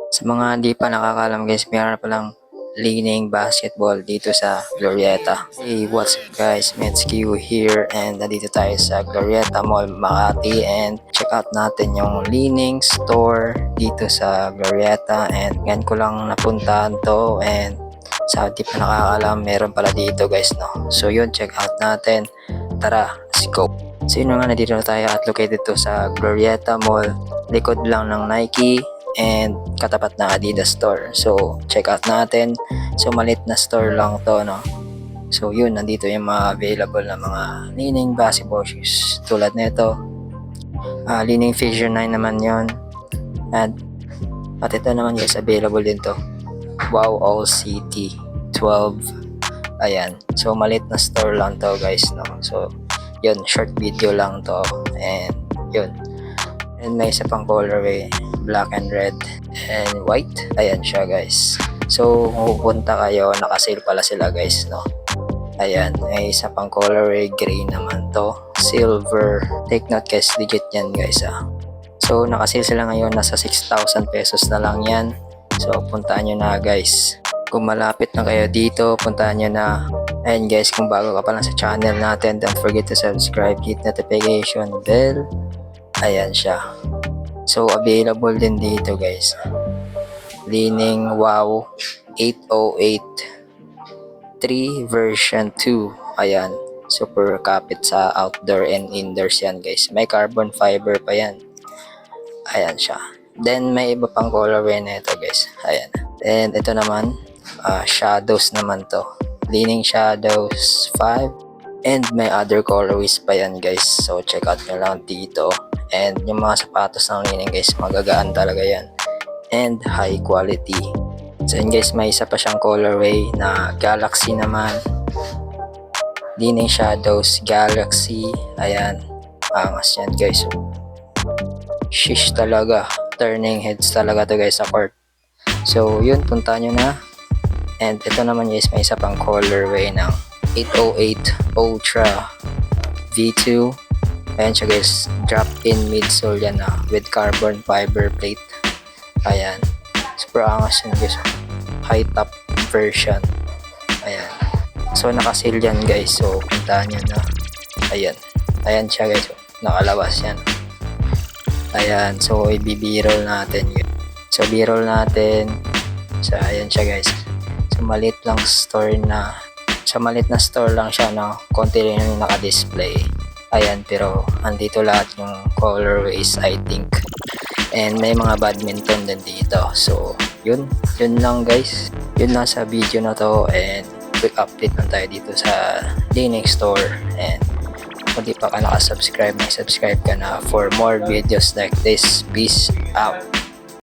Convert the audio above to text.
Sa mga hindi pa nakakalam guys, meron palang Lining Basketball dito sa Glorieta. Hey, what's up guys? Metski here and nandito tayo sa Glorieta Mall, Makati, and check out natin yung Lining store dito sa Glorieta, and ngayon ko lang napuntahan to, and sa di pa nakakalam meron pala dito guys, no? So yun, check out natin. Tara, let's go! So yun nga, nandito na tayo at located to sa Glorieta Mall, likod lang ng Nike and katapat na Adidas store. So check out natin. So malit na store lang to, no? So yun, nandito yung mga available na mga Lining basketball shoes tulad nito. Lining Fisher 9 naman yon. At ito naman guys, available din to. Wow All City 12. Ayan. So malit na store lang to guys, no? So yun, short video lang to, and yun. And may isa pang colorway, black and red and white. Ayan siya guys. So kung pupunta kayo, naka-sale pala sila guys, no? Ayan, may isa pang colorway, gray naman to, silver. Take note guys, legit yan guys, So naka-sale sila ngayon, nasa 6,000 pesos na lang yan. So puntaan nyo na guys. Kung malapit na kayo dito, puntaan nyo na. And guys, kung bago ka pa lang sa channel natin, don't forget to subscribe, hit notification bell. Ayan siya. So available din dito guys. Lining Wow 808 3 version 2. Ayan. Super kapit sa outdoor and indoors yan guys. May carbon fiber pa yan. Ayan siya. Then may iba pang colorway na ito guys. Ayan. And ito naman, shadows naman to. Lining Shadows 5. And may other colorways pa yan guys. So check out nyo lang dito. And yung mga sapatos ng Lining guys, magagaan talaga yan. And high quality. So yun guys, may isa pa siyang colorway na Galaxy naman. Lining Shadows Galaxy. Ayan. Angas yan guys. Shish talaga. Turning heads talaga to guys sa court. So yun, punta nyo na. And ito naman guys, may isa pang colorway ng 808 Ultra V2. Ayan siya guys, drop-in midsole yan na with carbon fiber plate. Ayan, super angas yun guys, high top version. Ayan, so naka-sale yan guys, so puntahan nyo na. Ayan, ayan siya guys, nakalabas yan. Ayan, so i-b-roll natin yun. So b-roll natin. So ayan siya guys, so malit lang store na, sa malit na store lang siya, no? Konti rin yung naka-display. Ayan, pero andito lahat yung colorways I think. And may mga badminton din dito. So yun lang guys. Yun lang sa video na to, and quick update lang tayo dito sa Lining store. And kung di pa ka nakasubscribe, subscribe ka na for more videos like this. Peace out.